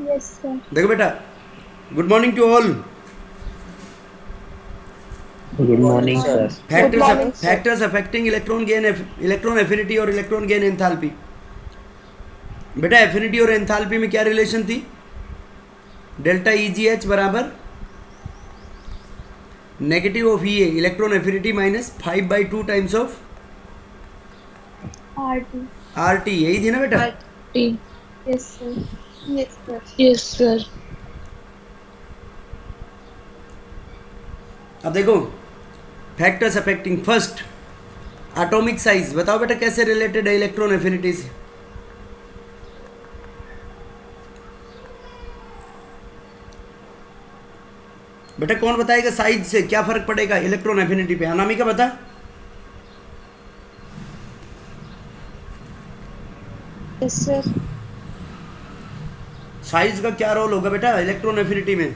Yes, sir. देखो बेटा, good morning to all. Good morning Morning. सर। Good morning, sir. Factors affecting electron gain, electron affinity और electron gain enthalpy. बेटा affinity और enthalpy में क्या रिलेशन थी? डेल्टा EGH बराबर negative of EA electron affinity minus 5/2 times of RT. RT, यही थी ना बेटा? T. Yes, sir. Yes, sir. Yes, sir. अब देखो, factors affecting first atomic size. बताओ बेटा कैसे रिलेटेड है इलेक्ट्रॉन एफिनिटी से? बेटा कौन बताएगा साइज से क्या फर्क पड़ेगा इलेक्ट्रॉन एफिनिटी पे? अनामिका बता। Yes, sir. साइज का क्या रोल होगा बेटा इलेक्ट्रॉन एफिनिटी में?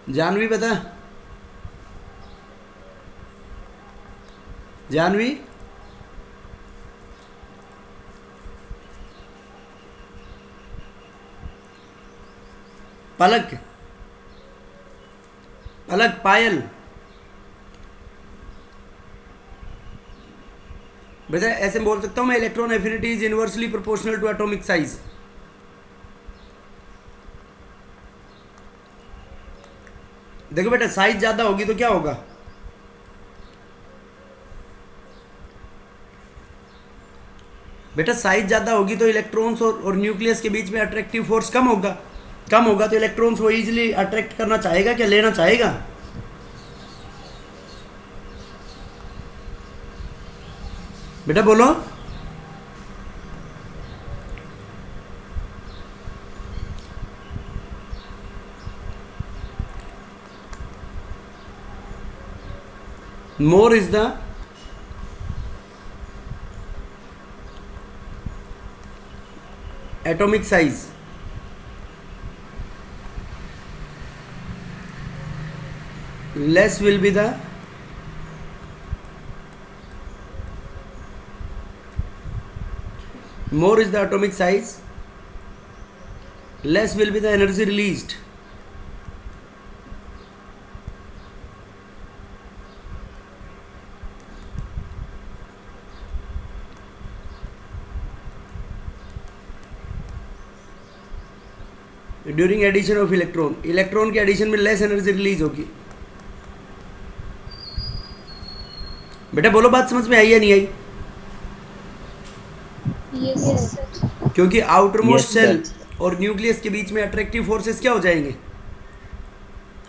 जानवी बता। जानवी, पलक, पलक, पायल बेटा ऐसे बोल सकता हूँ मैं, electron affinity is inversely proportional to atomic size. देखो बेटा साइज ज्यादा होगी तो क्या होगा? बेटा साइज ज्यादा होगी तो इलेक्ट्रॉन्स और न्यूक्लियस के बीच में अट्रैक्टिव फोर्स कम होगा। कम होगा तो इलेक्ट्रॉन्स वो इजीली अट्रैक्ट करना चाहेगा क्या, लेना चाहेगा? बेटा बोलो। मोर is the atomic size, less will be the more is the atomic size, less will be the energy released. During addition of electron, electron के एडिशन में लेस एनर्जी रिलीज होगी। बेटा बोलो, बात समझ में आई या नहीं आई? Yes, sir. क्योंकि outermost Yes, shell sir. और न्यूक्लियस के बीच में अट्रैक्टिव फोर्सेस क्या हो जाएंगे?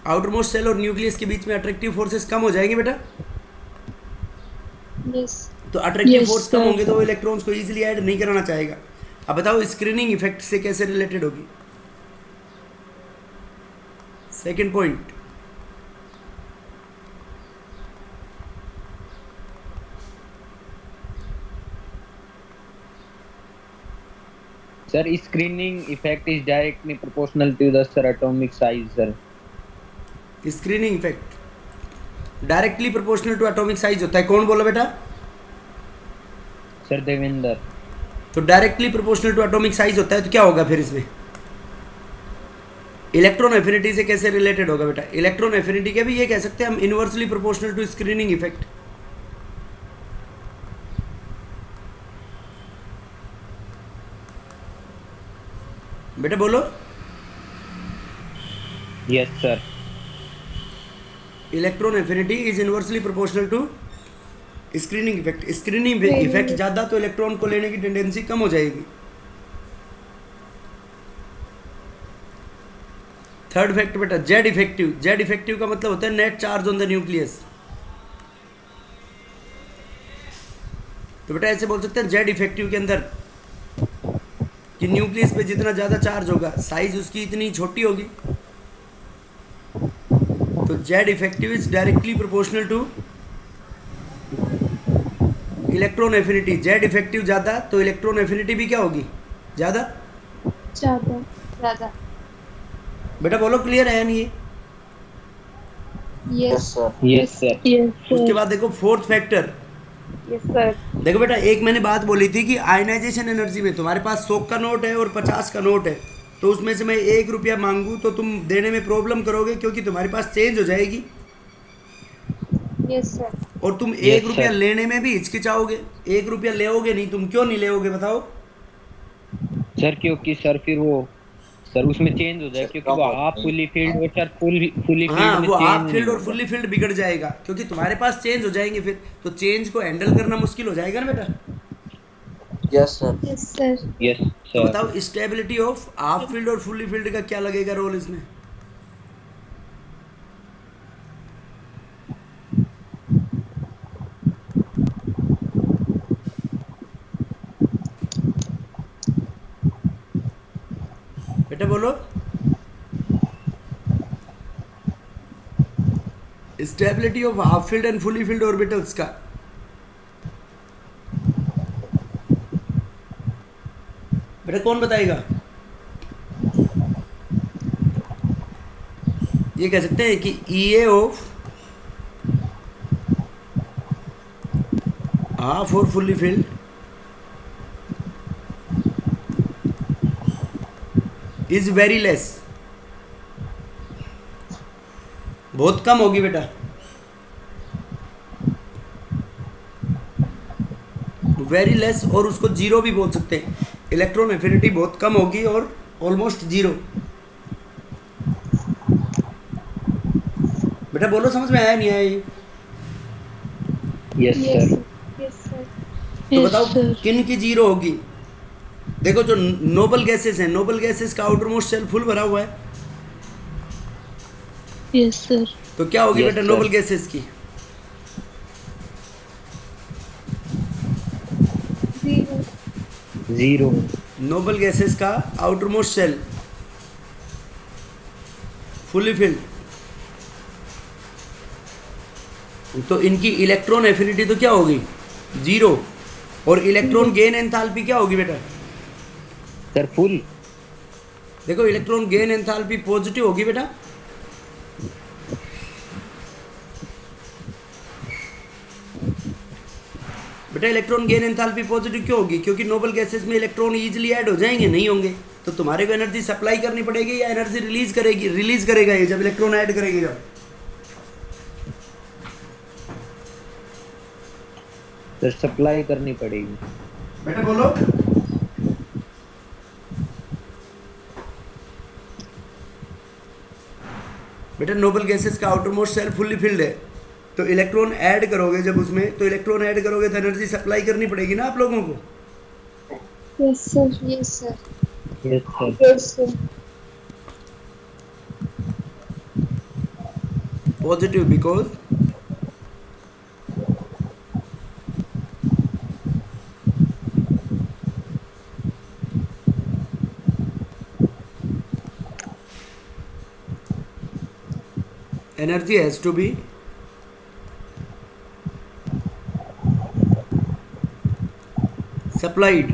आउटर मोस्ट सेल और न्यूक्लियस के बीच में अट्रैक्टिव फोर्सेस कम हो जाएंगे बेटा। Yes. तो अट्रैक्टिव Yes, फोर्स कम sir. होंगे तो वो इलेक्ट्रॉन्स को इजीली ऐड नहीं कराना चाहेगा। अब बताओ स्क्रीनिंग इफेक्ट से कैसे रिलेटेड होगी? Second point, Sir, screening effect is directly proportional to the sir atomic size, sir. Screening effect directly proportional to atomic size होता है। कौन बोला बेटा? Sir Devinder. तो directly proportional to atomic size होता है तो क्या होगा फिर इसमें? इलेक्ट्रॉन एफिनिटी से कैसे रिलेटेड होगा बेटा? इलेक्ट्रॉन एफिनिटी के भी ये कह सकते हैं हम, inversely proportional to screening effect. बेटा बोलो। Yes, sir. Electron affinity is inversely proportional to screening effect. Screening effect ज़्यादा तो इलेक्ट्रॉन को लेने की टेंडेंसी कम हो जाएगी। थर्ड फैक्ट बेटा जेड इफेक्टिव। जेड इफेक्टिव का मतलब होता है net charge on the nucleus. तो बेटा ऐसे बोल सकते हैं जेड इफेक्टिव के अंदर कि न्यूक्लियस पे जितना ज़्यादा चार्ज होगा साइज उसकी इतनी छोटी होगी। तो Z effective is directly proportional two electron affinity. Z effective ज़्यादा तो इलेक्ट्रॉन एफिनिटी भी क्या होगी? ज़्यादा। ज़्यादा. ज़्यादा. बेटा बोलो क्लियर है या नहीं? Yes. Yes, sir. Yes, उसके sir. बाद देखो फोर्थ फैक्टर, Yes, sir. देखो बेटा, एक मैंने बात बोली थी कि आयनाइजेशन एनर्जी में तुम्हारे पास 100 का नोट है और 50 का नोट है, तो उसमें से मैं 1 रुपया मांगू तो तुम देने में प्रॉब्लम करोगे, क्योंकि तुम्हारे पास चेंज हो जाएगी, Yes, sir. और तुम Yes, 1 रुपया sir. लेने में भी हिचकिचाओगे। 1 रुपया लेोगे नहीं, तुम क्यों नहीं लेोगे बताओ? सर क्योंकि सर फिर वो सर उसमें चेंज हो जाए, क्योंकि वो हाफ फुली फील्ड और सर फुली हाँ, फील्ड में वो चेंज हाफ नहीं फील्ड और होगा। फुल्ली फील्ड बिगड़ जाएगा, क्योंकि तुम्हारे पास चेंज हो जाएंगे, फिर तो चेंज को हैंडल करना मुश्किल हो जाएगा ना बेटा। Yes, sir. Yes, sir. Yes तो सर। बताओ, स्टेबिलिटी ऑफ हाफ फील्ड और फुल्ली फील्ड का क्या लगेगा रोल इसमें? बेटा बोलो, stability of half field and fully field orbitals का। बेटा कौन बताएगा? ये कह सकते हैं कि ईए ऑफ हाफ और fully field is very less, बहुत कम होगी बेटा। वेरी लेस, और उसको जीरो भी बोल सकते हैं। इलेक्ट्रॉन एफिनिटी बहुत कम होगी और ऑलमोस्ट जीरो। बेटा बोलो, समझ में आया नहीं आया ये? Yes Yes, sir. sir. Yes, sir. तो बताओ किन की जीरो होगी? देखो, जो नोबल गैसेस हैं, नोबल गैसेस का आउटर मोस्ट शेल फुल भरा हुआ है, यस सर। तो क्या होगी Yes, बेटा sir. नोबल गैसेस की? Zero. जीरो। नोबल गैसेस का outermost shell fully filled, तो इनकी इलेक्ट्रॉन एफिनिटी तो क्या होगी? जीरो। और इलेक्ट्रॉन गेन एंथैल्पी क्या होगी बेटा? Sir full. देखो, इलेक्ट्रॉन गेन एंथैल्पी पॉजिटिव होगी बेटा। बेटा इलेक्ट्रॉन गेन एंथैल्पी पॉजिटिव क्यों होगी? क्योंकि नोबल गैसेस में इलेक्ट्रॉन इजीली ऐड हो जाएंगे, नहीं होंगे, तो तुम्हारे को एनर्जी सप्लाई करनी पड़ेगी या एनर्जी रिलीज करेगा ये जब इलेक्ट्रॉन ऐड करेगी जब? सर सप्लाई करनी पड़ेगी। बेटा बोलो। बेटा नोबल गैसेस का outermost shell fully filled है, तो इलेक्ट्रॉन ऐड करोगे जब उसमें, तो इलेक्ट्रॉन ऐड करोगे तो एनर्जी सप्लाई करनी पड़ेगी ना आप लोगों को। Yes, sir. Yes, sir. Yes sir. Yes, sir. Positive because energy has to be supplied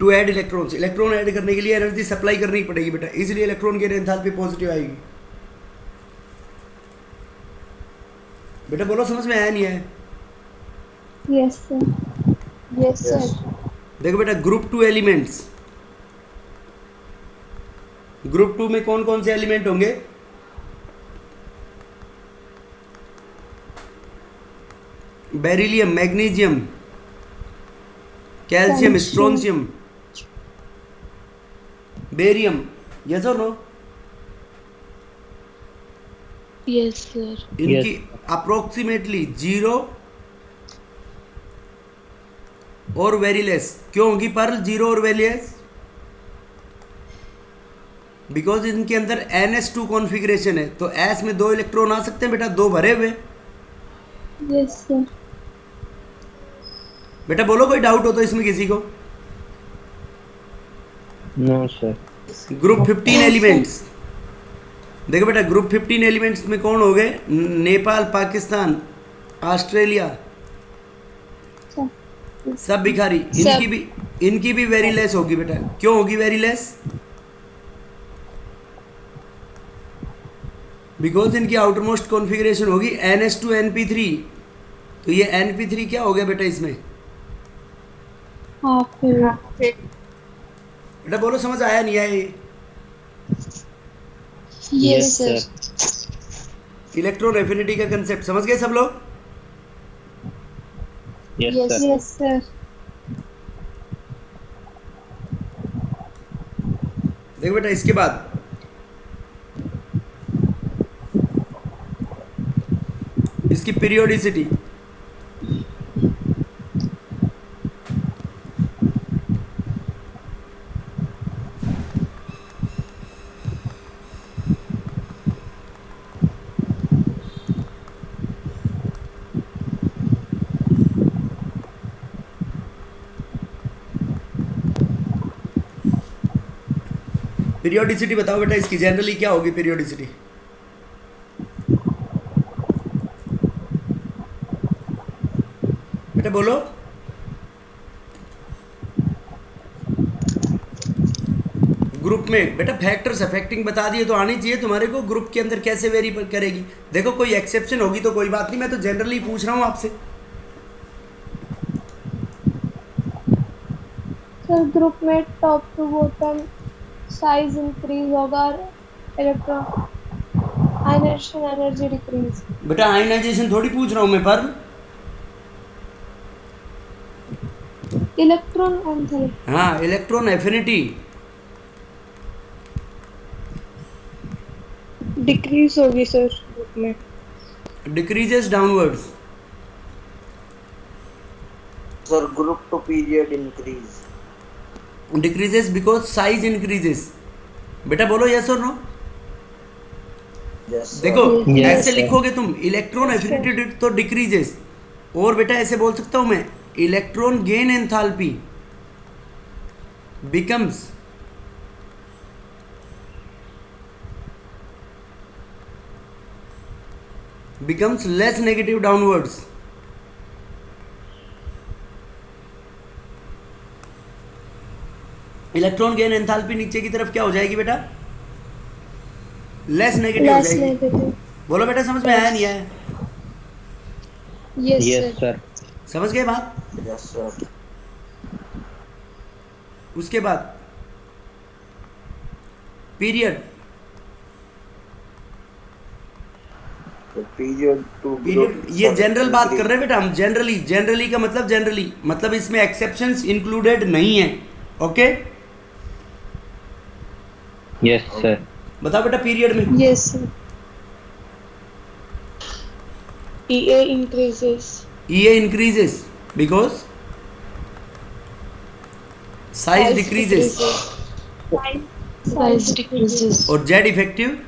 to add electrons. Electron add करने के लिए एनर्जी सप्लाई करनी पड़ेगी बेटा, इसलिए इलेक्ट्रॉन गेन एंथैल्पी पॉजिटिव आएगी। बेटा बोलो, समझ में आया नहीं आया? Yes, sir. Yes, sir. देखो बेटा, ग्रुप 2 एलिमेंट्स, ग्रुप 2 में कौन कौन से एलिमेंट होंगे? Beryllium, magnesium, calcium, Calcium. Strontium, barium. Yes और नो? Yes sir. इनकी अप्रोक्सीमेटली जीरो और वेरी लेस। क्यों होगी पर जीरो और वेरी लेस? बिकॉज इनके अंदर NS2 कॉन्फ़िगरेशन है, तो S में 2 इलेक्ट्रॉन आ सकते हैं बेटा, 2 भरे हुए। Yes, sir. बेटा बोलो, कोई डाउट हो तो इसमें किसी को? No sir. ग्रुप 15 एलिमेंट्स, देखो बेटा, ग्रुप 15 एलिमेंट्स में कौन हो गए? नेपाल, पाकिस्तान, ऑस्ट्रेलिया, सब भिखारी। इनकी भी वेरी लेस होगी बेटा। क्यों होगी वेरी लेस? बिकॉज इनकी आउटरमोस्ट कॉन्फ़िगरेशन होगी NS2 NP3, तो ये NP3 क्या हो गया बेटा इसमें? Half fill. बेटा बोलो, समझ आया नहीं आया ये? Yes, sir. इलेक्ट्रॉन एफिनिटी का कंसेप्ट समझ गए सब लोग? Yes, Yes, sir. Yes sir. देखो बेटा, इसके बाद इसकी पीरियोडिसिटी, पीरियोडिसिटी बताओ बेटा इसकी जनरली क्या होगी पीरियोडिसिटी? बेटा बोलो। ग्रुप में बेटा फैक्टर्स अफेक्टिंग बता दिए तो आनी चाहिए तुम्हारे को, ग्रुप के अंदर कैसे वेरी करेगी। देखो कोई एक्सेप्शन होगी तो कोई बात नहीं, मैं तो जनरली पूछ रहा हूँ आपसे। सर ग्रुप में top to bottom size increase होगा और इलेक्ट्रॉन आयनाइजेशन एनर्जी डिक्रीज। बेटा आयनाइजेशन थोड़ी पूछ रहा हूँ मैं, पर इलेक्ट्रॉन एंथैल्पी हाँ इलेक्ट्रॉन एफिनिटी डिक्रीज होगी सर ग्रुप में। Decreases downwards. Sir, group to period increase. Decreases because size increases. बेटा बोलो यस और नो। Yes, sir. देखो Yes, ऐसे sir. लिखोगे तुम इलेक्ट्रॉन एफिनिटी तो डिक्रीजेस, और बेटा ऐसे बोल सकता हूं मैं electron gain enthalpy becomes less negative downwards. Electron gain enthalpy नीचे की तरफ क्या हो जाएगी बेटा? लेस नेगेटिव हो लेस जाएगी। नेगेटिव। बोलो बेटा, समझ में आया नहीं आया? Yes, Yes, sir. sir. समझ गए बात? Yes, sir. उसके बाद period, The period to period group. ये sir, जनरल बात कर increase. रहे हैं बेटा हम। जनरली का मतलब जनरली, मतलब इसमें एक्सेप्शंस इंक्लूडेड नहीं है। Okay Yes, sir. बताओ बेटा पीरियड में। Yes sir. EA increases. EA increases because size decreases, Size decreases. और Z effective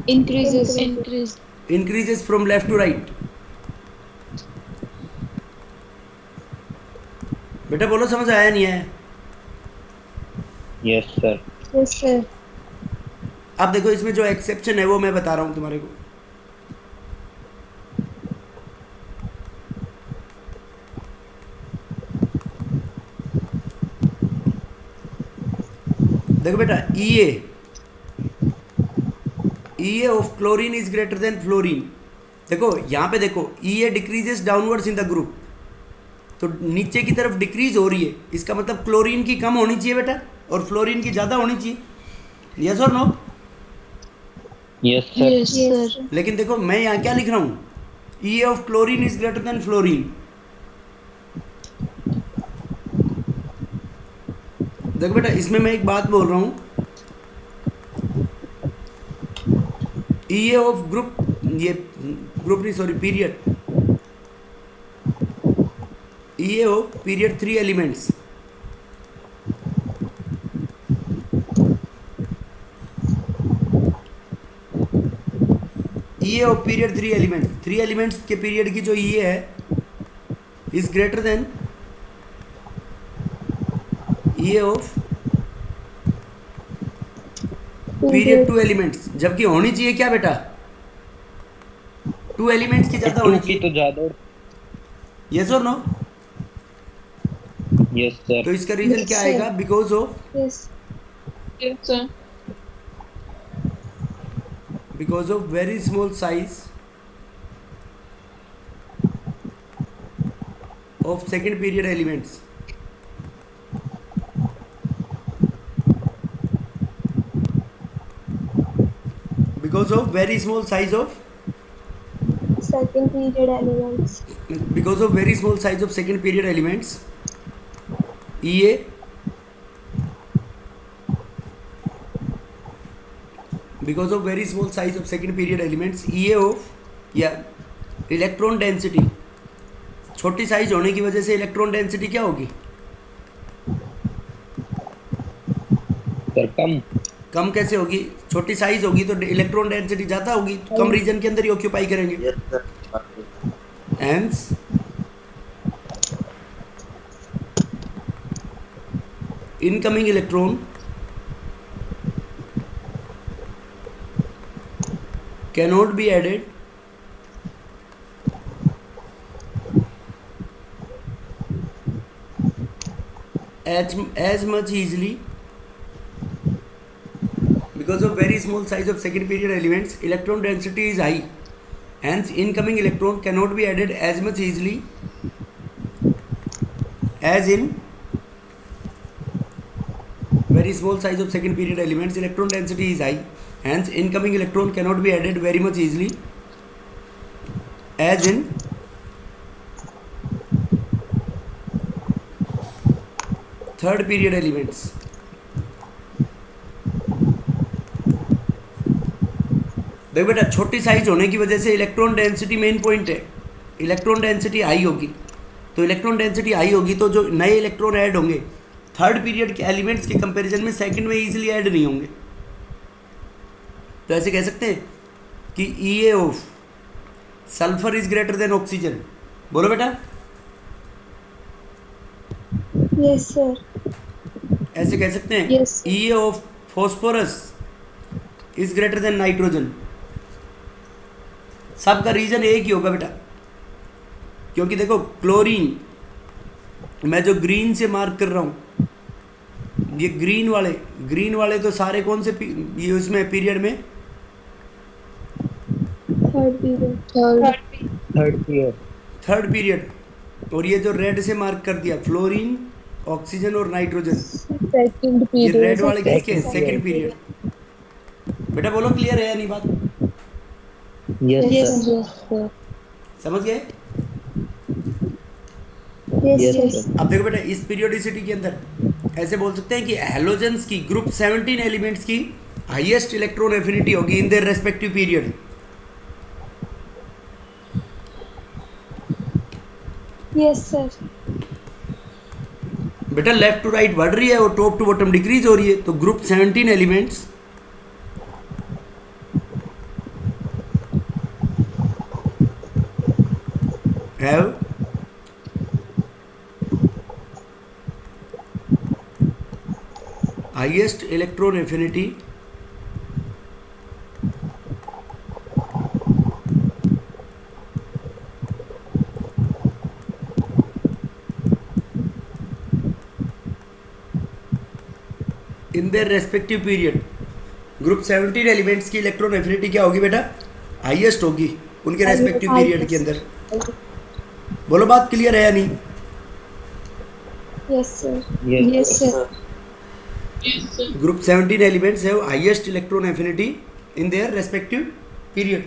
Increases. Increase. Increases from left to right. बेटा बोलो, समझ आया नहीं आया? Yes, sir. Yes sir. अब देखो इसमें जो एक्सेप्शन है वो मैं बता रहा हूं तुम्हारे को। देखो बेटा EA of chlorine is greater than fluorine. देखो यहाँ पे देखो EA decreases downwards in the group, तो नीचे की तरफ डिक्रीज हो रही है, इसका मतलब क्लोरीन की कम होनी चाहिए बेटा और फ्लोरीन की ज़्यादा होनी चाहिए। यस और no? Yes, sir. Yes, sir. लेकिन देखो मैं यहाँ क्या लिख रहा हूँ, EA of chlorine is greater than fluorine. देखो बेटा इसमें मैं एक बात बोल रहा हूँ, EA ऑफ ग्रुप, ये ग्रुप नहीं sorry period, EA of period 3 elements, EA of period 3 elements के पीरियड की जो EA है is greater then EA of period 2 elements, जबकि होनी चाहिए क्या बेटा? 2 एलिमेंट्स की ज्यादा होनी Two की चाहिए। तो ज्यादा। यस और नो? Yes, sir. तो इसका रीजन Yes, क्या sir. आएगा? Because of yes. Yes, sir. because of very small size of second period elements. Because of very small size of second period elements. because of very small size of second period elements, EA because of very small size of second period elements, EA of या electron density, छोटी size होने की वजह से electron density क्या होगी? Sir कम। कम कैसे होगी? छोटी साइज होगी तो इलेक्ट्रॉन डेंसिटी ज़्यादा होगी, तो कम रीजन के अंदर ही ऑक्यूपाई करेंगे। Yes, sir. Hence incoming electron cannot be added as much easily because of very small size of second period elements. Electron density is high, hence incoming electron cannot be added as much easily as in very small size of second period elements. Electron density is high, hence incoming electron cannot be added very much easily as in third period elements. देखो बेटा, छोटी size होने की वजह से electron density main point है। Electron density high होगी, तो इलेक्ट्रॉन डेंसिटी हाई होगी तो जो नए इलेक्ट्रॉन ऐड होंगे थर्ड पीरियड के एलिमेंट्स के कंपैरिजन में सेकंड में इजीली ऐड नहीं होंगे। तो ऐसे कह सकते हैं कि EA of sulphur is greater than oxygen. बोलो बेटा। Yes, sir. ऐसे कह सकते हैं Yes. EA of phosphorus is greater then nitrogen. सबका रीजन एक ही होगा बेटा, क्योंकि देखो क्लोरीन मैं जो ग्रीन से मार्क कर रहा हूँ, ये ग्रीन वाले तो सारे कौन से ये उसमें पीरियड में Third period. थर्ड पीरियड, और ये जो रेड से मार्क कर दिया फ्लोरीन, ऑक्सीजन और नाइट्रोजन, Second ये period. रेड वाले किसके? Second second period. बेटा बोलो, क्लियर है या नहीं बात? Yes Yes, sir. yes, sir. समझ गए? Yes, Yes, yes. sir. अब देखो बेटा, इस पीरियोडिसिटी के अंदर ऐसे बोल सकते हैं कि हैलोजेंस की ग्रुप 17 एलिमेंट्स की हाईएस्ट इलेक्ट्रॉन एफिनिटी होगी in their respective period. Yes, sir. बेटा लेफ्ट टू राइट बढ़ रही है और टॉप टू बॉटम डिक्रीज हो रही है, तो group 17 elements have highest electron affinity in their respective period। Group 17 elements की इलेक्ट्रॉन एफिनिटी क्या होगी बेटा? हाईएस्ट होगी उनके रेस्पेक्टिव पीरियड के अंदर। बोलो, बात क्लियर है या नहीं? Yes, sir. Yes, sir. Group 17 elements have highest electron affinity in their respective period।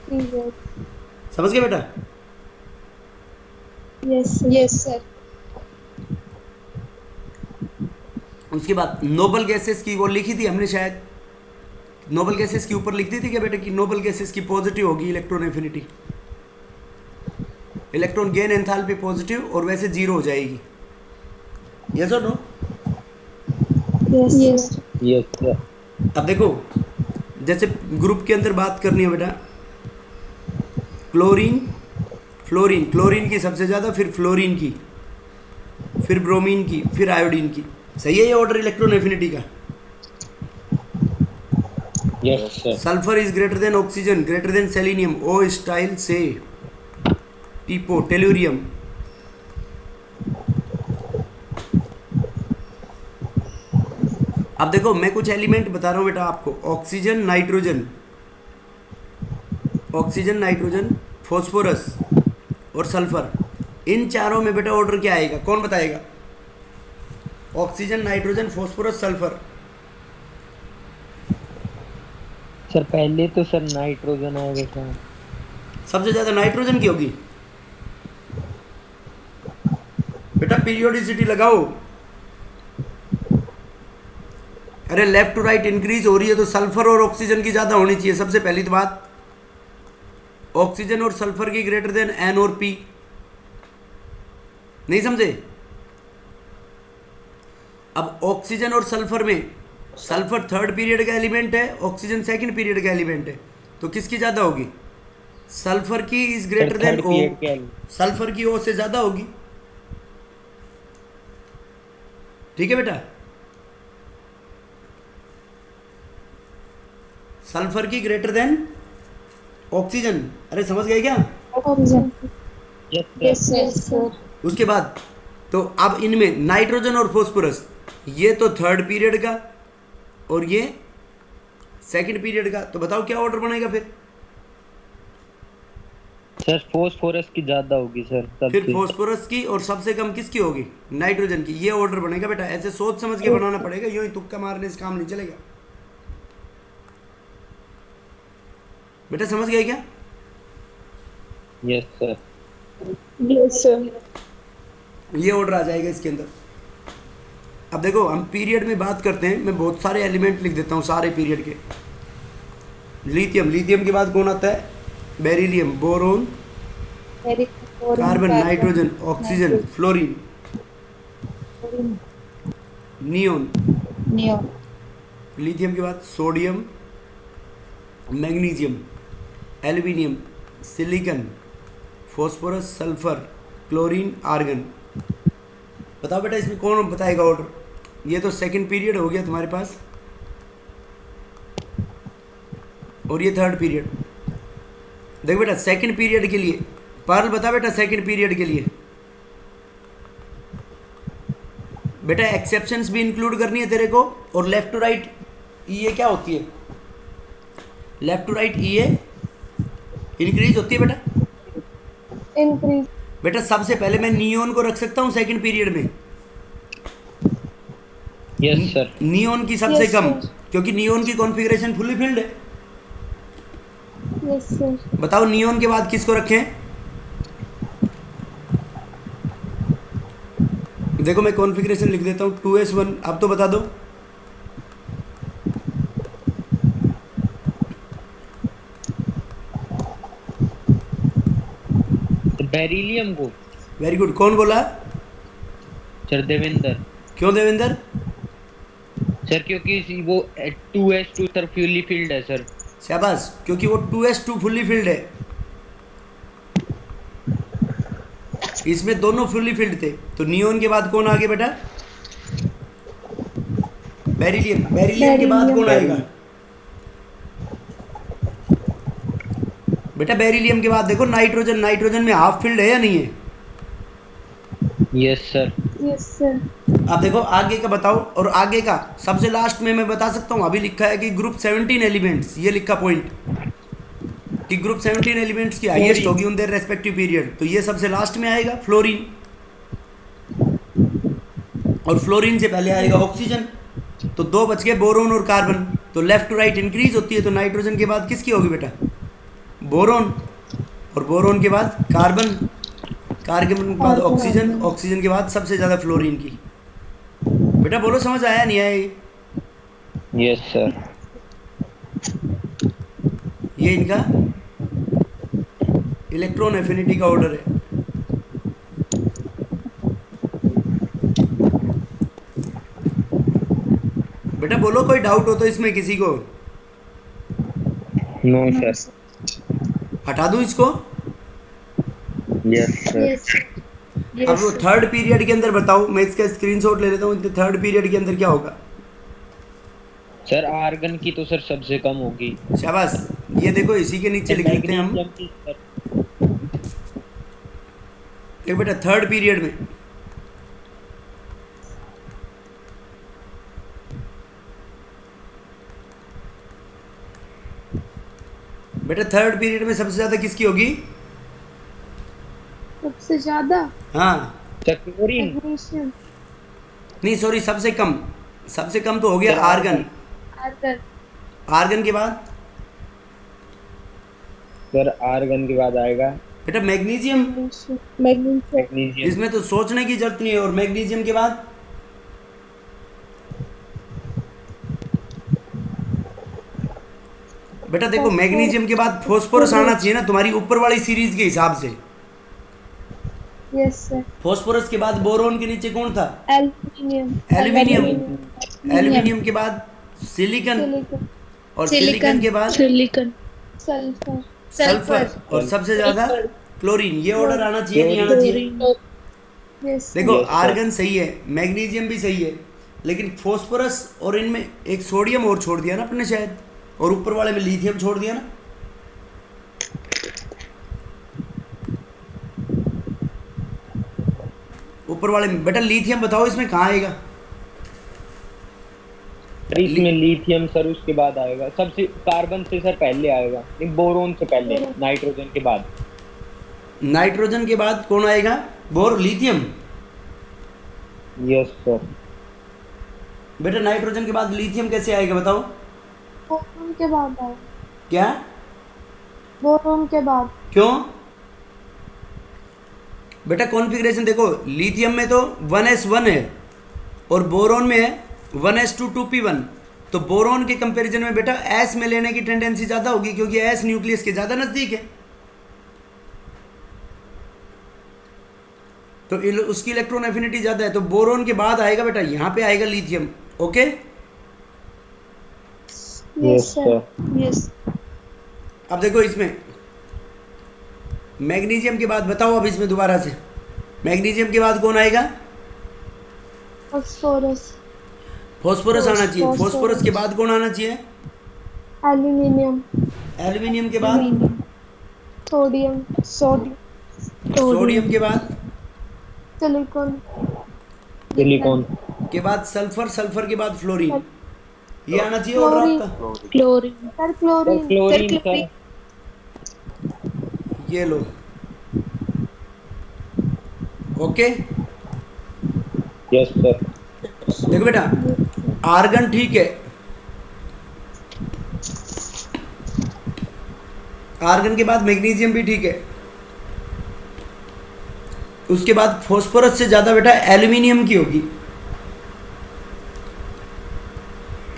Period. समझ गए बेटा? Yes, sir. Yes, sir. उसके बाद नोबल गैसेस की वो लिखी थी हमने शायद, नोबल गैसेस के ऊपर लिख दी थी क्या बेटा कि नोबल गैसेस की पॉजिटिव होगी electron affinity, electron gain enthalpy positive और वैसे जीरो हो जाएगी। यस और no? Yes, Yes. sir. Yes sir. अब देखो, जैसे ग्रुप के अंदर बात करनी है बेटा, क्लोरीन की सबसे ज़्यादा, फिर फ्लोरीन की, फिर ब्रोमीन की, फिर आयोडीन की। सही है ये ऑर्डर इलेक्ट्रॉन एफिनिटी का? Yes sir. Sulphur is greater than oxygen, greater than selenium, ओ स्टाइल से टीपो टेलुरियम। अब देखो मैं कुछ एलिमेंट बता रहा हूँ बेटा आपको, ऑक्सीजन नाइट्रोजन फॉस्फोरस और सल्फर, इन चारों में बेटा ऑर्डर क्या आएगा, कौन बताएगा? Oxygen nitrogen phosphorus sulphur. Sir पहले तो सर नाइट्रोजन आएगा क्या? सबसे ज्यादा नाइट्रोजन की होगी बेटा, पीरियोडिसिटी लगाओ। अरे लेफ्ट टू राइट इंक्रीज हो रही है तो सल्फर और ऑक्सीजन की ज्यादा होनी चाहिए, सबसे पहली तो बात। ऑक्सीजन और सल्फर की ग्रेटर देन एन और पी, नहीं समझे? अब ऑक्सीजन और सल्फर में सल्फर थर्ड पीरियड का एलिमेंट है, ऑक्सीजन सेकंड पीरियड का एलिमेंट है, तो किसकी ज्यादा होगी? सल्फर की is greater than O, sulphur की ओ से ज्यादा होगी। ठीक है बेटा, सल्फर की ग्रेटर देन ऑक्सीजन। अरे समझ गए क्या? ऑक्सीजन। Yes, sir. उसके बाद तो अब इनमें नाइट्रोजन और फॉस्फोरस, ये तो थर्ड पीरियड का और ये सेकंड पीरियड का, तो बताओ क्या ऑर्डर बनेगा फिर? सर फॉस्फोरस की ज्यादा होगी सर, तब फिर से। फॉस्फोरस की और सबसे कम किसकी होगी? नाइट्रोजन की। ये ऑर्डर बनेगा बेटा, ऐसे सोच समझ के बनाना पड़ेगा, यूं ही तुक्का मारने से काम नहीं चलेगा बेटा, समझ गए क्या? Yes sir. Yes sir. ये ऑर्डर आ जाएगा इसके अंदर। अब देखो हम पीरियड में बात करते हैं, मैं बहुत सारे एलिमेंट लिख देता हूँ सारे पीरियड के। लिथियम के बाद कौन आता है? Beryllium, boron, carbon, nitrogen, oxygen, fluorine, neon. Neon. Lithium के बाद sodium, magnesium, aluminium, silicon, phosphorus, sulphur, chlorine, argon. बताओ बेटा इसमें कौन बताएगा ऑर्डर? ये तो सेकंड पीरियड हो गया तुम्हारे पास और ये थर्ड पीरियड। देखो बेटा सेकंड पीरियड के लिए पार्ल बता बेटा, सेकंड पीरियड के लिए बेटा एक्सेप्शंस भी इंक्लूड करनी है तेरे को। और लेफ्ट टू राइट ये क्या होती है? लेफ्ट टू राइट ये इंक्रीज होती है बेटा। इंक्रीज। बेटा सबसे पहले मैं नियोन को रख सकता हूँ सेकंड पीरियड में। Yes sir. नियोन की सबसे Yes, कम, sir. क्योंकि नियोन की कॉन्फ़िगरेशन फुली फिल्ड है। Yes sir. बताओ नियोन के बाद किसको रखें? देखो मैं कॉन्फ़िगरेशन लिख देता हूँ 2s1। अब तो बता दो। बेरिलियम को। वेरी गुड, कौन बोला? सर देवेंद्र। क्यों देवेंद्र? सर क्योंकि वो 2s2 सर फ्यूली फील्ड है सर। शाबाश, क्योंकि वो 2s2 फुल्ली फिल्ड है। इसमें दोनों फुल्ली फिल्ड थे, तो नियोन के बाद कौन आगे बेटा? बेरिलियम। बेरिलियम के बाद कौन आएगा बेटा? बेरिलियम के बाद देखो नाइट्रोजन। नाइट्रोजन में हाफ फिल्ड है या नहीं है? Yes sir. Yes sir. अब देखो आगे का बताओ। और आगे का सबसे लास्ट में मैं बता सकता हूँ, अभी लिखा है कि ग्रुप 17 एलिमेंट्स, ये लिखा पॉइंट कि ग्रुप 17 एलिमेंट्स की हाईएस्ट होगी उन देयर रेस्पेक्टिव पीरियड, तो ये सबसे लास्ट में आएगा फ्लोरीन। और फ्लोरीन से पहले आएगा ऑक्सीजन। तो दो बच गए, बोरोन और कार्बन। तो लेफ्ट टू राइट इंक्रीज होती है, तो नाइट्रोजन के बाद किसकी होगी बेटा? बोरोन। और बोरोन के बाद कार्बन, कार्बन के बाद ऑक्सीजन, ऑक्सीजन के बाद सबसे ज़्यादा फ्लोरीन की। बेटा बोलो समझ आया नहीं आया ये? Yes sir. ये इनका इलेक्ट्रॉन एफिनिटी का ऑर्डर है। बेटा बोलो कोई डाउट हो तो इसमें किसी को? No sir. हटा दूं इसको? Yes sir. Yes, sir. अब वो थर्ड पीरियड के अंदर बताओ, मैं इसका स्क्रीनशॉट ले लेता हूँ। थर्ड पीरियड के अंदर क्या होगा? सर आर्गन की तो सर सबसे कम होगी। शाबाश, ये देखो इसी के नीचे लिख लेते हैं हम। मैग्नीशियम की सर। देखो बेटा थर्ड पीरियड में बेटा थर्ड पीरियड में सबसे ज्यादा किसकी होगी? सबसे ज्यादा हाँ क्लोरीन। मैग्नीशियम, नहीं सॉरी, सबसे कम तो हो गया आर्गन। आर्गन, आर्गन के बाद सर आर्गन के बाद आएगा बेटा मैग्नीशियम। Magnesium, magnesium. इसमें तो सोचने की जरूरत नहीं है। और मैग्नीशियम के बाद बेटा देखो मैग्नीशियम के बाद फॉस्फोरस आना चाहिए ना तुम्हारी ऊपर वाली सीरीज के हिसाब से। यस सर, फॉस्फोरस के बाद बोरोन के नीचे कौन था? Aluminium, aluminium. एल्यूमिनियम के बाद सिलिकॉन, सिलिकॉन, और सिलिकॉन के बाद सिलिकॉन, सल्फर, सल्फर, और सबसे ज्यादा क्लोरीन। ये ऑर्डर आना चाहिए नहीं आना चाहिए? यस देखो Yes, sir. आर्गन सही है, मैग्नीशियम भी सही है, लेकिन फॉस्फोरस और इनमें एक सोडियम और छोड़ दिया ना अपने शायद, और ऊपर वाले में लिथियम छोड़ दिया ना। ऊपर वाले में बेटा लिथियम बताओ इसमें कहाँ आएगा? सर इसमें लिथियम सर उसके बाद आएगा, सबसे कार्बन से सर पहले आएगा, नहीं बोरोन से पहले, नाइट्रोजन के बाद। नाइट्रोजन के बाद कौन आएगा? लिथियम। Yes sir. बेटा नाइट्रोजन के बाद लिथियम कैसे आएगा बताओ? बोरोन के बाद आया, क्या? बोरोन के बाद, क्यों? बेटा कॉन्फ़िगरेशन देखो, लिथियम में तो 1s1 है और बोरोन में है 1s2 2p1। तो बोरोन के कंपैरिजन में बेटा s में लेने की टेंडेंसी ज़्यादा होगी, क्योंकि s न्यूक्लियस के ज़्यादा नज़दीक है। तो उसकी इलेक्ट्रॉन एफिनिटी ज़्यादा है, तो बोरोन के बाद आएगा बेटा, यहाँ पे आएगा lithium. Okay, yes sir. Yes, अब देखो इसमें मैग्नीशियम के बाद बताओ, अब इसमें दोबारा से मैग्नीशियम के बाद कौन आएगा? फॉस्फोरस, फॉस्फोरस आना चाहिए। फॉस्फोरस के बाद कौन आना चाहिए? एल्यूमिनियम, एल्यूमिनियम के बाद सोडियम, सोडियम के बाद सिलिकॉन, सिलिकॉन। के बाद सल्फर, सल्फर के बाद फ्लोरीन। ये आना चाहिए ऑर्डर क्लोरीन। आपका। Chlorine, sir chlorine, chlorine sir. ये लो, ओके। Yes sir. देखो बेटा आर्गन ठीक है, आर्गन के बाद मैग्नीशियम भी ठीक है, उसके बाद फॉस्फोरस से ज़्यादा बेटा एल्यूमिनियम की होगी।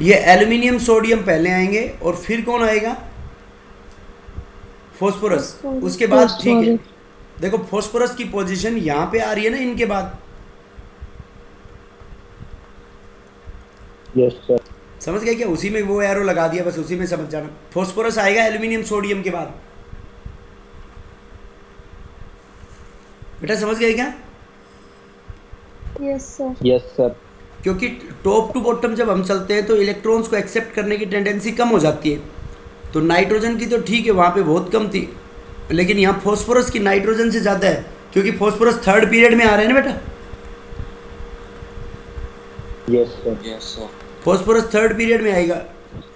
ये एल्यूमिनियम सोडियम पहले आएंगे और फिर कौन आएगा? फॉस्फोरस। उसके बाद ठीक है, देखो फॉस्फोरस की पोजीशन यहाँ पे आ रही है ना इनके बाद। Yes sir. समझ गए क्या? उसी में वो एरो लगा दिया, बस उसी में समझ जाना। फॉस्फोरस आएगा एल्यूमिनियम सोडियम के बाद। बेटा समझ गए क्या? Yes sir, yes sir. क्योंकि टॉप टू बॉटम जब हम चलते हैं तो इलेक्ट्रॉन्स को एक्सेप्ट करने की टेंडेंसी कम हो जाती है। तो नाइट्रोजन की तो ठीक है, वहाँ पे बहुत कम थी, लेकिन यहाँ फॉस्फोरस की नाइट्रोजन से ज़्यादा है, क्योंकि फॉस्फोरस थर्ड पीरियड में आ रहे हैं ना बेटा। Yes sir. Yes sir. Phosphorus third period में आएगा,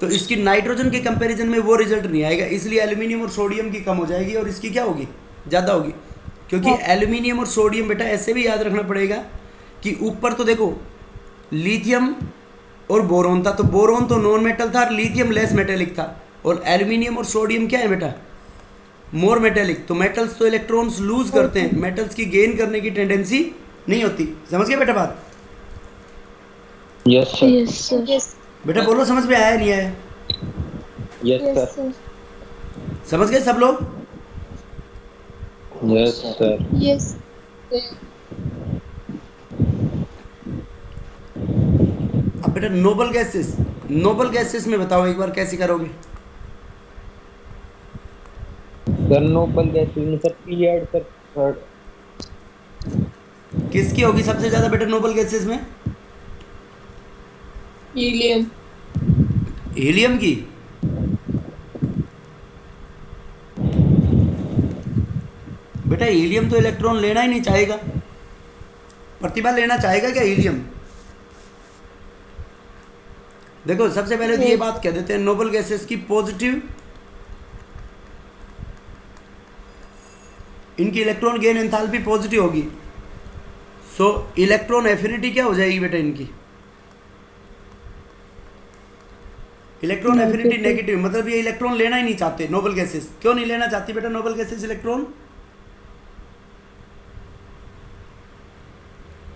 तो इसकी नाइट्रोजन के कंपैरिजन में वो रिजल्ट नहीं आएगा, इसलिए एल्यूमिनियम और सोडियम की कम हो जाएगी और इसकी क्या होगी? ज़्यादा होगी। क्योंकि एल्यूमिनियम और सोडियम बेटा ऐसे भी याद रखना पड़ेगा कि ऊपर तो देखो लिथियम और बोरोन था, तो बोरोन तो नॉन मेटल था और लिथियम लेस मेटेलिक था, और एल्यूमिनियम और सोडियम क्या है बेटा? मोर मेटेलिक। तो मेटल्स तो इलेक्ट्रॉन्स लूज करते हैं, मेटल्स की गेन करने की टेंडेंसी नहीं होती। समझ गए बेटा बात? Yes sir. यस सर, बेटा बोलो समझ में आया नहीं आया? Yes yes sir. सर, समझ गए सब लोग? Yes sir. यस, अब बेटा नोबल गैसेस, नोबल गैसेस में बताओ एक बार कैसे करोगे? सर नोबल गैसेस में सर पीरियड सर थर्ड। किसकी होगी सबसे ज़्यादा बेटा नोबल गैसेस में? हीलियम, हीलियम की। बेटा हीलियम तो इलेक्ट्रॉन लेना ही नहीं चाहेगा। प्रतिभा लेना चाहेगा क्या हीलियम? देखो सबसे पहले तो ये बात कह देते हैं, नोबल गैसेस की पॉजिटिव इनकी इलेक्ट्रॉन गेन एंथैल्पी पॉजिटिव होगी। सो इलेक्ट्रॉन एफिनिटी क्या हो जाएगी बेटा इनकी? इलेक्ट्रॉन एफिनिटी नेगेटिव, मतलब ये इलेक्ट्रॉन लेना ही नहीं चाहते नोबल गैसेस। क्यों नहीं लेना चाहती बेटा नोबल गैसेस इलेक्ट्रॉन?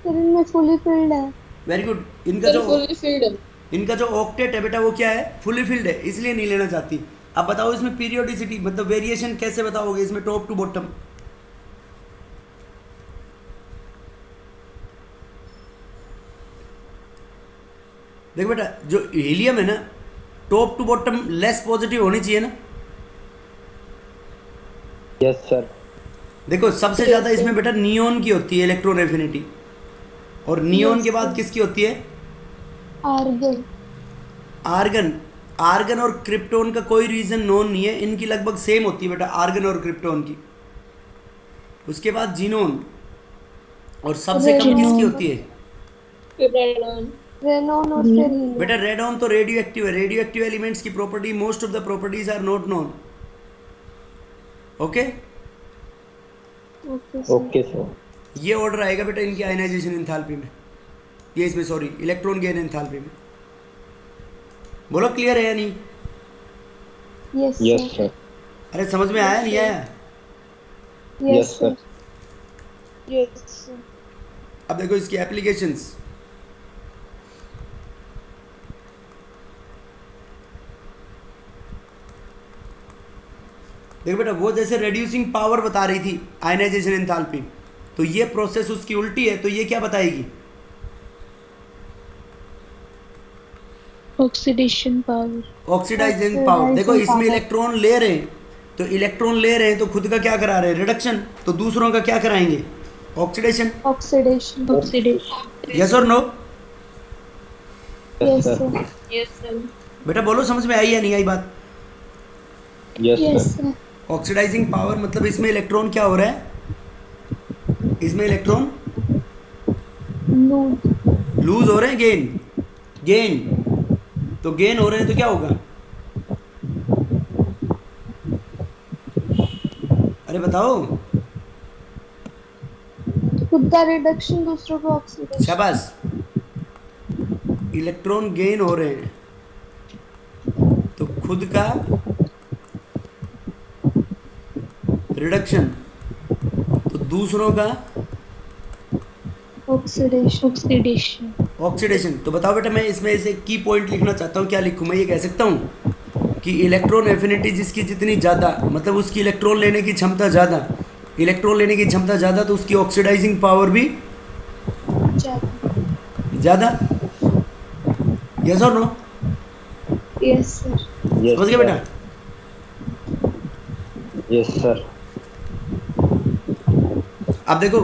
सर इनमें फुली फिल्ड है। Very good. इनका जो ऑक्टेट है बेटा वो क्या है? फुली फिल्ड है, इसलिए नहीं लेना चाहती। अब बताओ इसमें पीरियोडिसिटी मतलब वेरिएशन कैसे बताओगे इसमें टॉप टू बॉटम? देखो बेटा जो हीलियम है ना, top to bottom less positive होनी चाहिए ना। Yes sir. देखो सबसे ज्यादा इसमें बेटा नियोन की होती है इलेक्ट्रॉन एफिनिटी, और नियोन के बाद किसकी होती है? आर्गन। आर्गन। आर्गन और क्रिप्टोन का कोई रीजन नोन नहीं है, इनकी लगभग सेम होती है बेटा आर्गन और क्रिप्टोन की। उसके बाद जीनोन, और सबसे कम किसकी होती है? रेनॉन और फिर हीलियम। बेटा रेडॉन तो रेडियो एक्टिव है, रेडियो एक्टिव एलिमेंट्स की property most of the properties are not known. Okay okay sir. ये ऑर्डर आएगा बेटा इनकी आयनाइजेशन एंथैल्पी में, ये इसमें सॉरी इलेक्ट्रॉन गेन एंथैल्पी में। बोलो क्लियर है या नहीं? Yes yes sir. अरे समझ में आया नहीं आया? Yes sir. अब देखो इसकी एप्लीकेशंस। देखो बेटा वो जैसे रेड्यूसिंग पावर बता रही थी आयनाइजेशन एंथैल्पी, तो ये प्रोसेस उसकी उल्टी है, तो ये क्या बताएगी? Oxidation power. Oxidising power. देखो इसमें इलेक्ट्रॉन ले रहे हैं, तो इलेक्ट्रॉन ले रहे हैं तो खुद का क्या करा रहे हैं? रिडक्शन। तो दूसरों का क्या कराएंगे? ऑक्सीडेशन। ऑक्सीडेशन। यस और नो? Yes sir. बेटा बोलो समझ में आई या नहीं आई बात? Yes sir. ऑक्सीडाइजिंग पावर मतलब इसमें इलेक्ट्रॉन क्या हो रहा है? इसमें इलेक्ट्रॉन लूज हो रहे हैं, गेन। तो गेन हो रहे हैं तो क्या होगा? अरे बताओ। खुद का रिडक्शन, दूसरों को ऑक्सीडेशन। शाबाश। इलेक्ट्रॉन गेन हो रहे हैं तो खुद का रिडक्शन, तो दूसरों का ऑक्सीडेशन। तो बताओ बेटा मैं इसमें से की पॉइंट लिखना चाहता हूँ, क्या लिखूँ? मैं ये कह सकता हूँ कि इलेक्ट्रॉन एफिनिटी जिसकी जितनी ज़्यादा, मतलब उसकी इलेक्ट्रॉन लेने की क्षमता ज़्यादा, तो उसकी ऑक्सीडाइजिंग पावर भी ज़्यादा। यस और नो? Yes sir. समझ गए बेटा? Yes sir. अब देखो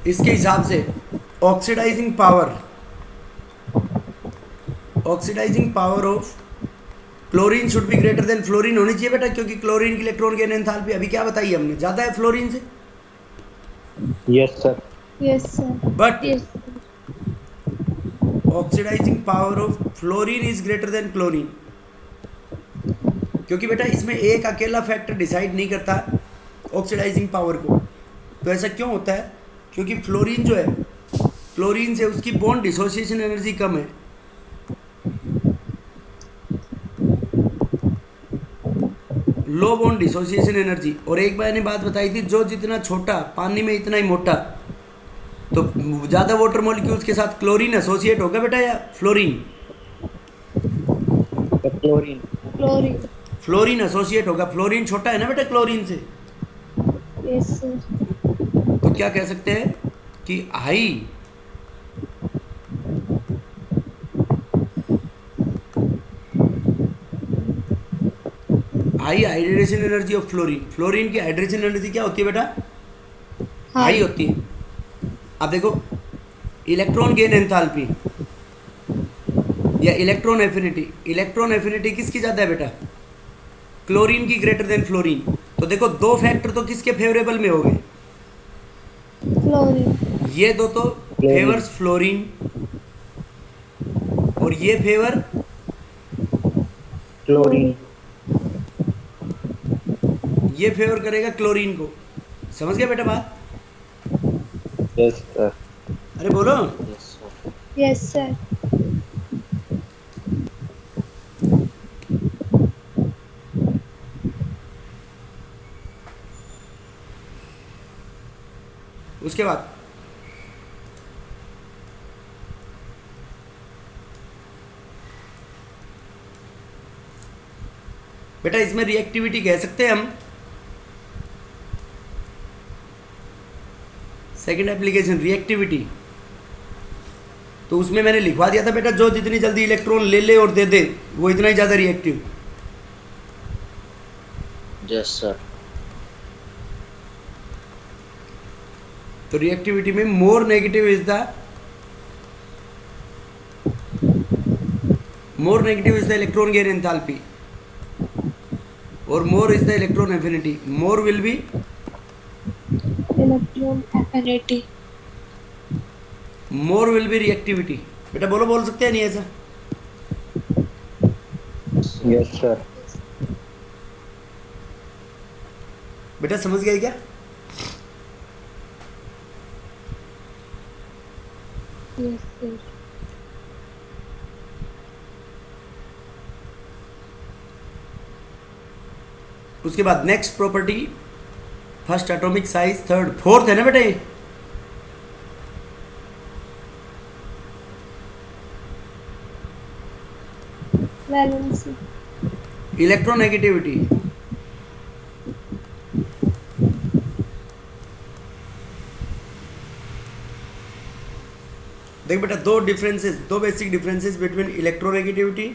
इसके हिसाब से oxidising power of chlorine should be greater than fluorine होनी चाहिए बेटा, क्योंकि क्लोरीन की इलेक्ट्रॉन गेन एंथैल्पी अभी क्या बताई हमने, ज़्यादा है फ्लोरीन से। Yes sir. But oxidising power of fluorine is greater than chlorine, क्योंकि बेटा इसमें एक अकेला फैक्टर डिसाइड नहीं करता ऑक्सीडाइजिंग पावर को। तो ऐसा क्यों होता है? क्योंकि फ्लोरीन जो है, क्लोरीन से उसकी बॉन्ड डिसोसिएशन एनर्जी कम है। लो बॉन्ड डिसोसिएशन एनर्जी। और एक बार ने बात बताई थी, जो जितना छोटा पानी में इतना ही मोटा, तो ज़्यादा वाटर मॉलिक्यूल्स के साथ क्लोरीन एसोसिएट होगा बेटा या फ्लोरीन? फ्लोरीन एसोसिएट होगा। फ्लोरीन छोटा है ना बेटा क्लोरीन से। Yes sir. तो क्या कह सकते हैं कि high hydration energy of fluorine की हाइड्रेशन एनर्जी क्या होती है बेटा? हाई होती है। अब देखो इलेक्ट्रॉन गेन एंथैल्पी या इलेक्ट्रॉन एफिनिटी किसकी ज़्यादा है बेटा? क्लोरीन की ग्रेटर देन फ्लोरीन। तो देखो दो फैक्टर तो किसके फेवरेबल में हो गए? फ्लोरीन। ये दो तो फेवर्स फ्लोरीन और ये फेवर क्लोरीन। ये फेवर करेगा क्लोरीन को। समझ गया बेटा बात? Yes sir. अरे बोलो। Yes, sir. Yes, sir. उसके बाद बेटा इसमें रिएक्टिविटी कह सकते हैं हम। सेकंड एप्लीकेशन रिएक्टिविटी, तो उसमें मैंने लिखवा दिया था बेटा, जो जितनी जल्दी इलेक्ट्रॉन ले ले और दे दे वो इतना ही ज़्यादा रिएक्टिव। Yes, sir. तो रिएक्टिविटी में more negative is the electron gain enthalpy और more is the electron affinity. More will be Electron affinity. Reactivity. बेटा बोलो, बोल सकते हैं नहीं ऐसा? Yes sir. बेटा समझ गए क्या? Yes, sir. उसके बाद next property, first atomic size, third, fourth है ना बेटा ये? Valency. इलेक्ट्रोनेगेटिविटी। देख बेटा, दो बेसिक डिफरेंसेस बिटवीन इलेक्ट्रोनेगेटिविटी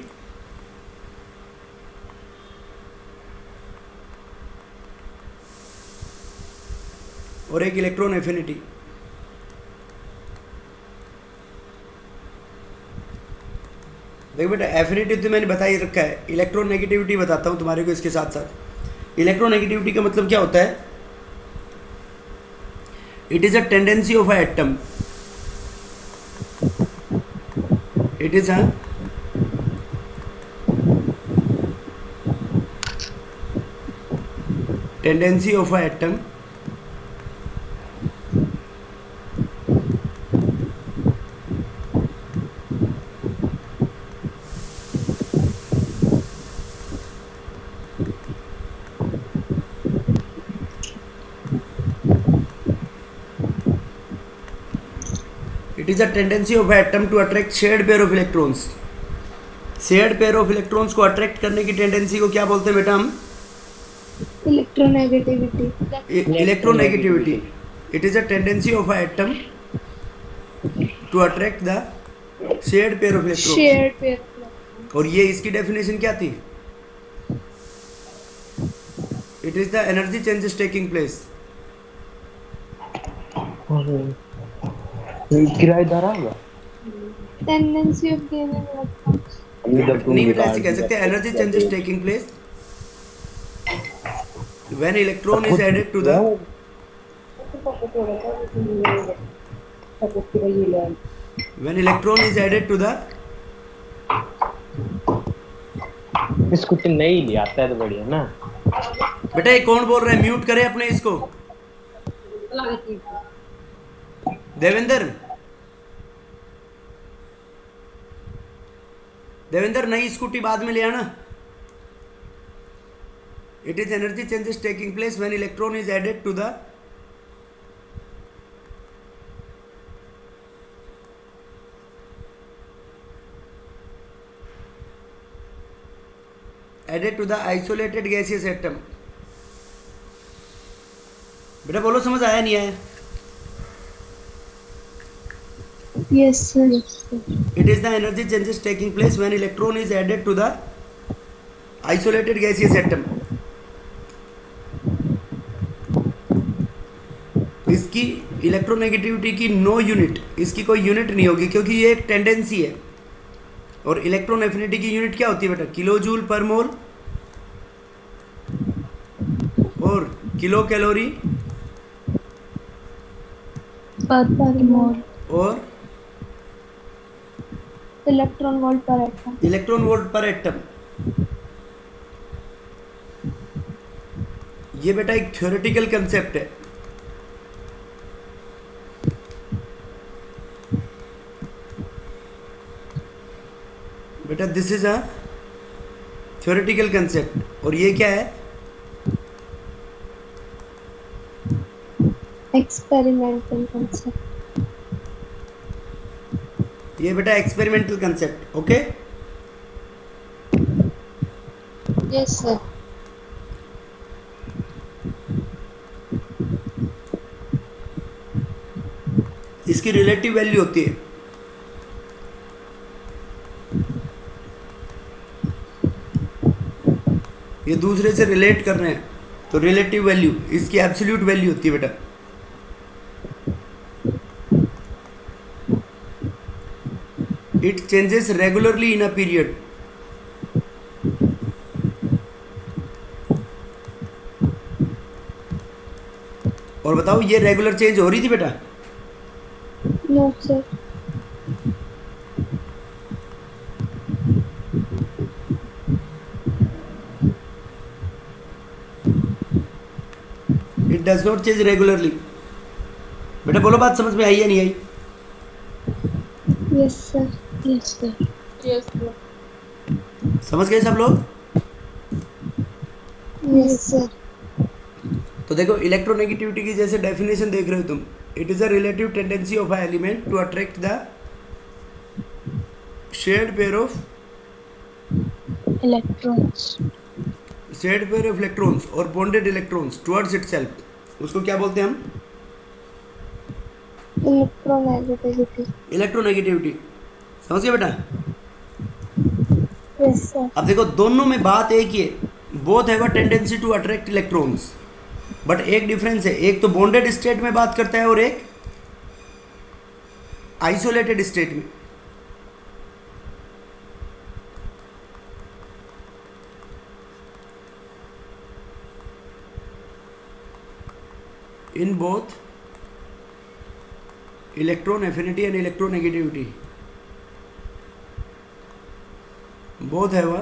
और एक इलेक्ट्रॉन एफिनिटी। देखो बेटा, एफिनिटी तो मैंने बता ही रखा है, इलेक्ट्रॉन नेगेटिविटी बताता हूँ तुम्हारे को इसके साथ साथ। इलेक्ट्रॉन नेगेटिविटी का मतलब क्या होता है? It is a tendency of a atom, it is a tendency of a atom It is a tendency of an atom to attract shared pair of electrons. Shared pair of electrons को attract करने की tendency को क्या बोलते हैं बेटा हम? Electronegativity. Electronegativity. It is a tendency of a atom to attract the shared pair of electrons. Shared pair of electrons. और ये इसकी डेफिनेशन क्या थी? It is the energy changes taking place. किराएदार आ गया। Tendency of gaining electrons. नहीं बेटा, ऐसे कह सकते हैं energy changes taking place when electron is added to the Scooty नहीं ले आता है तो बढ़िया ना। बेटा ये कौन बोल रहा है? म्यूट करे अपने इसको। देवेंद्र नई स्कूटी बाद में ले आना। It is energy changes taking place when electron is added to the isolated gaseous atom. बेटा बोलो, समझ आया नहीं आया? Yes, sir. It is the energy changes taking place when electron is added to the isolated gaseous atom. इसकी electronegativity की no unit, इसकी कोई यूनिट नहीं होगी क्योंकि ये एक टेंडेंसी है। और इलेक्ट्रॉन एफिनिटी की यूनिट क्या होती है बेटा? किलो जूल पर मोल और किलो कैलोरी Per mole. और Electron volt per atom. Electron volt पर एटम। ये बेटा एक थ्योरेटिकल कंसेप्ट है, बेटा this is a theoretical concept, और ये क्या है? Experimental concept. ये बेटा experimental concept, okay. Yes sir. इसकी रिलेटिव वैल्यू होती है। ये दूसरे से रिलेट कर रहे हैं तो रिलेटिव वैल्यू, इसकी एब्सोल्यूट वैल्यू होती है बेटा। It changes regularly in a period. और बताओ ये रेगुलर चेंज हो रही थी बेटा? No sir. It does not change regularly. बेटा बोलो बात समझ में आई या नहीं आई? Yes sir. Yes, sir. Yes, sir. समझ गए सब लोग? Yes sir. तो देखो इलेक्ट्रोनेगेटिविटी की जैसे डेफिनेशन देख रहे हो तुम, it is a relative tendency of a element to attract the shared pair of Electrons. Electrons और बॉन्डेड इलेक्ट्रॉन्स टुवर्ड्स इटसेल्फ। उसको क्या बोलते हैं हम? इलेक्ट्रोनेगेटिविटी। इलेक्ट्रोनेगेटिविटी। समझ गए बेटा? Yes sir. अब देखो दोनों में बात एक ही है, both have a tendency to attract electrons, but एक डिफरेंस है, एक तो बॉन्डेड स्टेट में बात करता है और एक आइसोलेटेड स्टेट में। In both electron affinity and electronegativity, both have a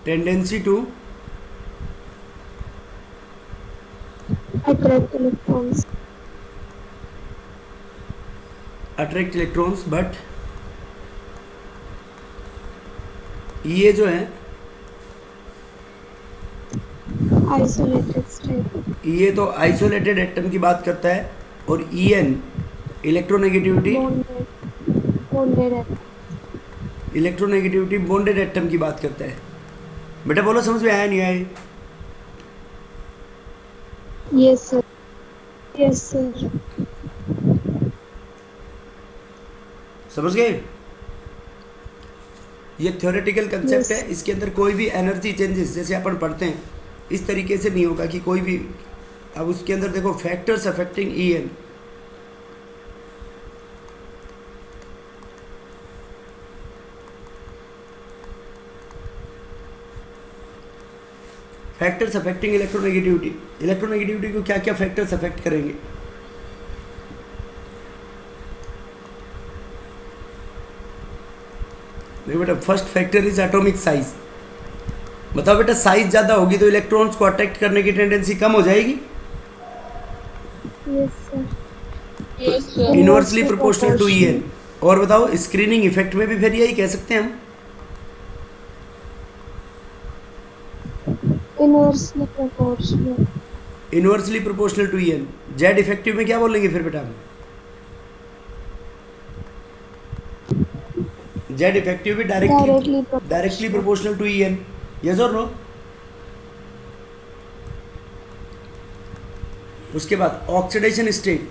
tendency to attract electrons. attract electrons, but ये जो है आइसोलेटेड स्टेट। ये तो आइसोलेटेड एटम की बात करता है, और EN इलेक्ट्रोनेगेटिविटी बॉन्डेड एटम की बात करता है। बेटा बोलो समझ में आया नहीं आया? Yes sir. Yes sir. समझ गए? ये थ्योरेटिकल कंसेप्ट Yes. है, इसके अंदर कोई भी एनर्जी चेंजेस जैसे अपन पढ़ते हैं इस तरीके से नहीं होगा कि कोई भी। अब उसके अंदर देखो factors affecting EN, factors affecting electronegativity को क्या क्या फैक्टर्स अफेक्ट करेंगे? देखो बेटा first factor is atomic size. बताओ बेटा साइज ज़्यादा होगी तो इलेक्ट्रॉन्स को अट्रैक्ट करने की टेंडेंसी कम हो जाएगी, yes sir. Yes, sir. Inversely proportional to EN। और बताओ स्क्रीनिंग इफेक्ट में भी फिर यही कह सकते हैं हम, inversely proportional. Inversely proportional to EN। Z effective में क्या बोलेंगे फिर बेटा हम? जेड इफेक्टिव भी directly proportional to EN। Yes और नो? उसके बाद oxidation state,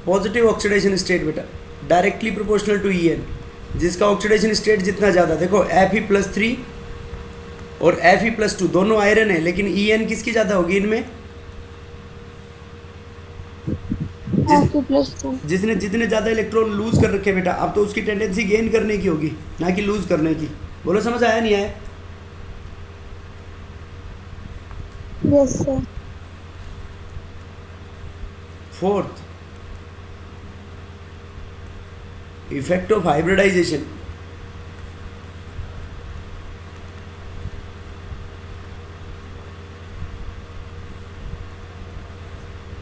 positive oxidation state बेटा डायरेक्टली प्रोपोर्शनल टू EN, जिसका ऑक्सीडेशन स्टेट जितना ज़्यादा, देखो Fe+3 और Fe+2 दोनों आयरन है, लेकिन EN किसकी ज़्यादा होगी इनमें? Fe+2। जिसने जितने ज़्यादा इलेक्ट्रॉन लूज कर रखे बेटा, अब तो उसकी टेंडेंसी गेन करने की होगी ना कि लूज करने की। बोलो समझ आया नहीं आया? Yes sir. Fourth effect of hybridization.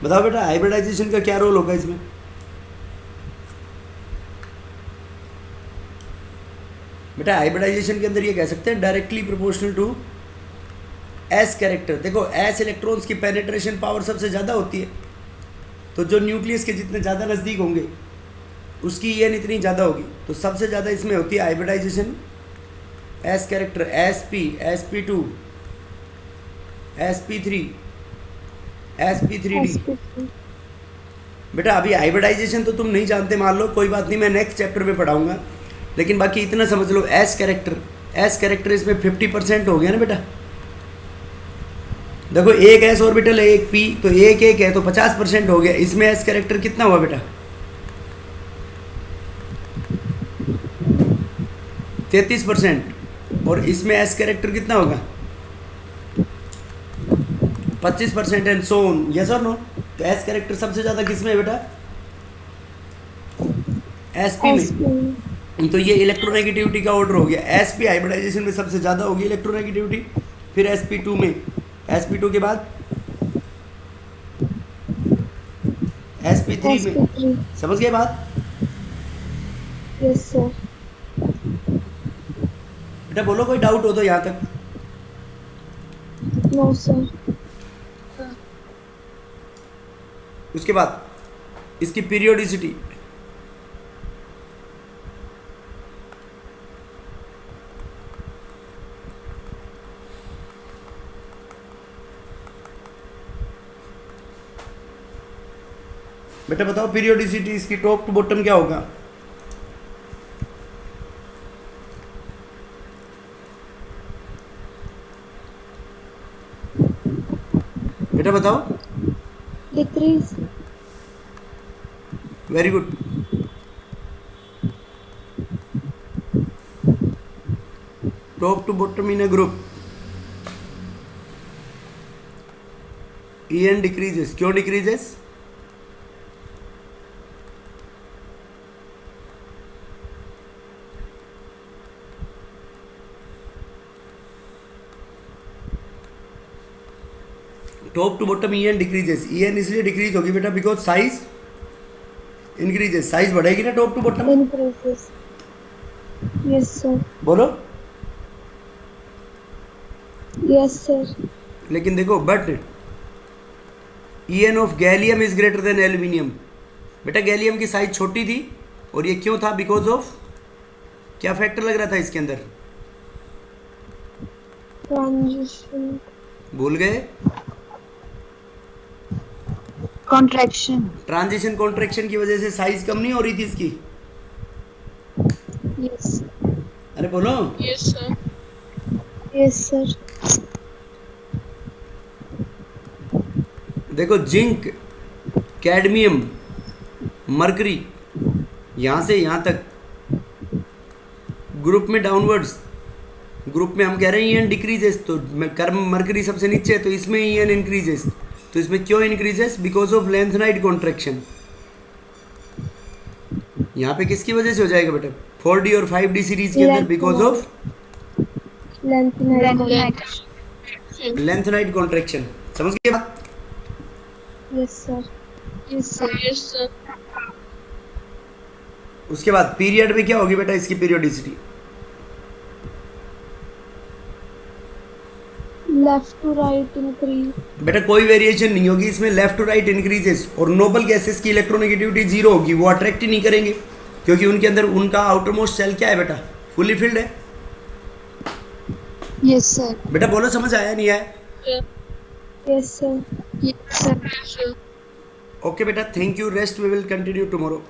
बताओ बेटा हाइब्रिडाइजेशन का क्या रोल होगा इसमें? बेटा हाइब्रिडाइजेशन के अंदर ये कह सकते हैं directly proportional to s character. देखो एस इलेक्ट्रॉन्स की पेनिट्रेशन पावर सबसे ज़्यादा होती है, तो जो न्यूक्लियस के जितने ज़्यादा नज़दीक होंगे उसकी एन इतनी ज़्यादा होगी। तो सबसे ज़्यादा इसमें होती है hybridisation S character, sp, sp2, sp3, sp3d। बेटा अभी हाइब्रिडाइजेशन तो तुम नहीं जानते मान लो, कोई बात नहीं, मैं नेक्स्ट चैप्टर में पढ़ाऊंगा, लेकिन बाकी इतना समझ लो एस कैरेक्टर इसमें 50% हो गया ना बेटा। देखो एक एस ऑर्बिटल है एक पी, तो एक एक है तो 50% हो गया। इसमें एस कैरेक्टर कितना हुआ बेटा? 33%। और इसमें एस कैरेक्टर कितना होगा? 25% एंड सो ऑन। यस और नो? तो एस कैरेक्टर सबसे ज़्यादा किसमें है बेटा? एसपी में। तो ये इलेक्ट्रोनेगेटिविटी का ऑर्डर हो गया। एसपी हाइब्रिडाइजेशन में सबसे ज़्यादा होगी इलेक्ट्रोनेगेटिविटी, फिर sp2 में, sp2 के बाद sp3 में। समझ गए बात? Yes sir. बेटा बोलो कोई डाउट हो तो यहाँ तक। No sir. उसके बाद इसकी पीरियोडिसिटी, बेटा बताओ पीरियोडिसिटी इसकी टॉप टू बॉटम क्या होगा? बेटा बताओ। Decrease. Very good. Top to bottom in a group EN decreases. क्यों decreases? Top to bottom EN decreases. EN इसलिए डिक्रीज होगी बेटा बिकॉज साइज इंक्रीजेस। साइज बढ़ेगी ना top to bottom. Increases. Yes sir. बोलो। Yes sir. लेकिन देखो but EN of gallium is greater than aluminium. बेटा गैलियम की साइज छोटी थी और ये क्यों था? बिकॉज ऑफ क्या फैक्टर लग रहा था इसके अंदर? ट्रांजिशन। भूल गए? Contraction. ट्रांजिशन कॉन्ट्रैक्शन की वजह से साइज कम नहीं हो रही थी इसकी। यस। अरे बोलो। Yes, sir. Yes sir. देखो जिंक, कैडमियम, मरकरी, यहाँ से यहाँ तक ग्रुप में डाउनवर्ड्स, ग्रुप में हम कह रहे हैं EN डिक्रीजेस, तो मरकरी सबसे नीचे है तो इसमें EN इंक्रीजेस। तो इसमें क्यों increases? Because of lanthanide contraction. यहाँ पे किसकी वजह से हो जाएगा बेटा? 4D और 5D सीरीज के अंदर बिकॉज ऑफ लेंथनाइड कॉन्ट्रैक्शन। समझ गए बात? Yes sir. Yes, sir. Yes, sir. उसके बाद पीरियड में क्या होगी बेटा इसकी periodicity? Left to right increase. बेटा कोई वेरिएशन नहीं होगी इसमें, लेफ्ट टू राइट इंक्रीजेस। और नोबल गैसेस की इलेक्ट्रोनेगेटिविटी जीरो होगी, वो अट्रैक्ट ही नहीं करेंगे क्योंकि उनके अंदर उनका आउटर मोस्ट सेल क्या है बेटा? फुली फिल्ड है। Yes, sir. बेटा बोलो समझ आया नहीं आया? Sir. Yes sir. Yes, sir. Sir. Okay बेटा, thank you, rest we will continue tomorrow.